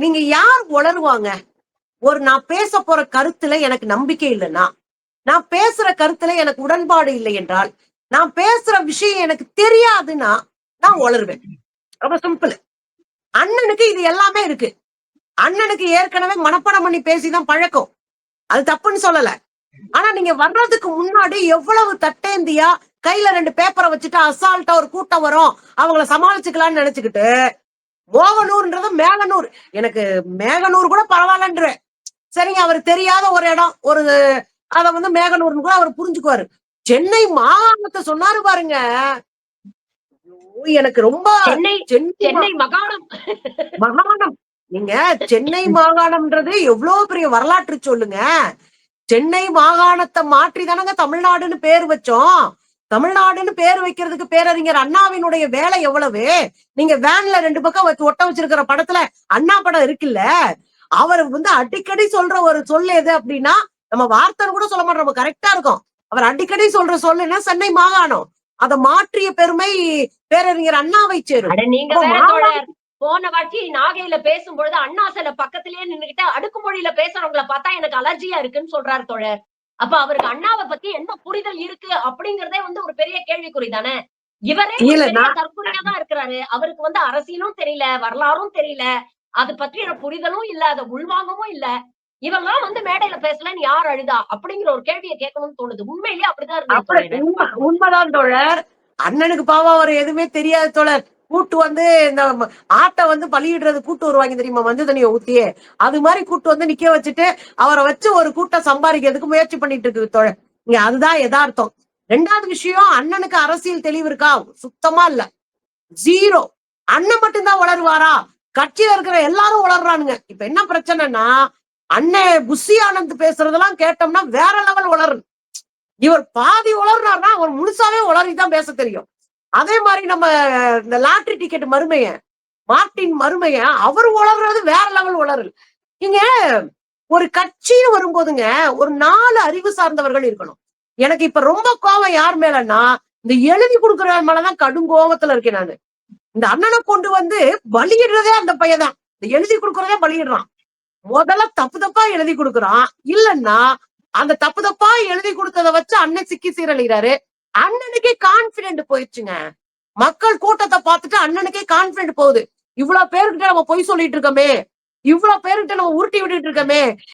நீங்க யார் உளருவாங்க? நான் பேச போற கருத்துல எனக்கு நம்பிக்கை இல்லைன்னா, நான் பேசுற கருத்துல எனக்கு உடன்பாடு இல்லை என்றால், நான் பேசுற விஷயம் எனக்கு தெரியாதுன்னா, நான் உளருவேன். ரொம்ப சிம்பிள். அண்ணனுக்கு இது எல்லாமே இருக்கு. அண்ணனுக்கு ஏற்கனவே மனப்பாடம் பண்ணி பேசிதான் பழக்கம். அது தப்புன்னு சொல்லல. ஆனா நீங்க வர்றதுக்கு முன்னாடி எவ்வளவு தட்டேந்தியா கையில 2 பேப்பரை வச்சுட்டு அசால்ட்டா ஒரு கூட்டம் வரும், அவங்கள சமாளிச்சுக்கலாம்னு நினைச்சுக்கிட்டு, மோகனூர்ன்றது மேகனூர். எனக்கு மேகனூர் கூட பரவாயில்லன்றேன். சரிங்க, அவர் தெரியாத ஒரு இடம், அத வந்து மேகனூர்னு கூட அவர் புரிஞ்சுக்குவாரு. சென்னை மாகாணத்தை சொன்னாரு பாருங்க. எனக்கு ரொம்ப சென்னை சென்னை மாகாணம் மாகாணம். நீங்க சென்னை மாகாணம்ன்றது எவ்வளவு பெரிய வரலாற்று சொல்லுங்க. சென்னை மாகாணத்தை மாற்றி தானங்க தமிழ்நாடுன்னு பேர் வச்சோம். தமிழ்நாடுன்னு பேர் வைக்கிறதுக்கு பேரறிஞர் அண்ணாவினுடைய வேலை எவ்வளவு. நீங்க வேன்ல 2 பக்கம் ஒட்ட வச்சிருக்கிற படத்துல அண்ணா படம் இருக்குல்ல, அவர் வந்து அடிக்கடி சொல்ற ஒரு சொல் எது அப்படின்னா, நம்ம வார்த்தை கூட சொல்ல மாட்டோம், நம்ம கரெக்டா இருக்கும். அவர் அடிக்கடி சொல்ற சொல் என்ன? சென்னை மாகாணம். அதை மாற்றிய பெருமை பேரறிஞர் அண்ணாவை சேரும். நீங்க போன வாட்டி நாகையில பேசும்பொழுது அண்ணா சில பக்கத்திலேயே நின்னுகிட்டு அடுக்குமொழியில பேசுறவங்களை பார்த்தா எனக்கு அலர்ஜியா இருக்குன்னு சொல்றாரு தோழர். அப்ப அவருக்கு அண்ணாவை பத்தி என்ன புரிதல் இருக்கு அப்படிங்கறதே வந்து ஒரு பெரிய கேள்விக்குறி தானே. இவரே தற்கொலையா தான் இருக்கிறாரு. அவருக்கு வந்து அரசியலும் தெரியல, வரலாறும் தெரியல, அது பற்றிய புரிதலும் இல்ல, அதை உள்வாங்கவும் இல்ல. இவெல்லாம் வந்து மேடையில பேசலன்னு யார் அழுதா அப்படிங்கிற ஒரு கேள்வியை கேட்கணும்னு தோணுது. உண்மையிலேயே அப்படிதான் இருக்கு. உண்மைதான் தோழர். அண்ணனுக்கு பாவம் அவர் எதுவுமே தெரியாது தோழர். கூட்டு வந்து இந்த ஆட்டை வந்து பலியிடுறது கூட்டு வருவாங்க தெரியுமா, மஞ்சள் தண்ணியை ஊத்தியே, அது மாதிரி கூட்டு வந்து நிக்க வச்சுட்டு அவரை வச்சு ஒரு கூட்டம் சம்பாதிக்கிறதுக்கு முயற்சி பண்ணிட்டு இருக்கு தோழர். இங்க அதுதான் யதார்த்தம். 2வது விஷயம், அண்ணனுக்கு அரசியல் தெளிவு இருக்கா? சுத்தமா இல்ல, ஜீரோ. அண்ணன் மட்டும்தான் வளருவாரா? கட்சியில இருக்கிற எல்லாரும் வளர்றானுங்க. இப்ப என்ன பிரச்சனைனா, அண்ணன் புஷி ஆனந்த் பேசுறதெல்லாம் கேட்டோம்னா வேற லெவல் வளரும். இவர் பாதி வளர்றாருன்னா அவர் முழுசாவே வளரிதான் பேச தெரியும். அதே மாதிரி நம்ம இந்த லாட்டரி டிக்கெட் மருமைய மார்டின் மருமைய அவர் வளர்றது வேற லெவல் வளரல். இங்க ஒரு கட்சின்னு வரும்போதுங்க ஒரு 4 அறிவு சார்ந்தவர்கள் இருக்கணும். எனக்கு இப்ப ரொம்ப கோபம் யார் மேலன்னா, இந்த எழுதி கொடுக்குற மேலதான் கடும் கோபத்துல இருக்கேன் நானு. இந்த அண்ணனை கொண்டு வந்து பலியிடுறதே அந்த பையன். இந்த எழுதி கொடுக்கறதே பலியிடுறான். முதல்ல தப்பு தப்பா எழுதி கொடுக்குறான். இல்லன்னா அந்த தப்பு தப்பா எழுதி கொடுத்ததை வச்சு அண்ணன் சிக்கி சீரழிகிறாரு. அண்ணனுக்கே கான்பிடென்ட் போயிடுச்சுங்க. மக்கள் கூட்டத்தை பார்த்துட்டு அண்ணனுக்கே கான்பிடென்ட் போகுது. இவ்வளவு பேருக்கிட்ட நம்ம பொய் சொல்லிட்டு இருக்கோமே, இவ்வளவு பேருக்கிட்ட நம்ம உருட்டி விட்டுட்டு இருக்கோமே,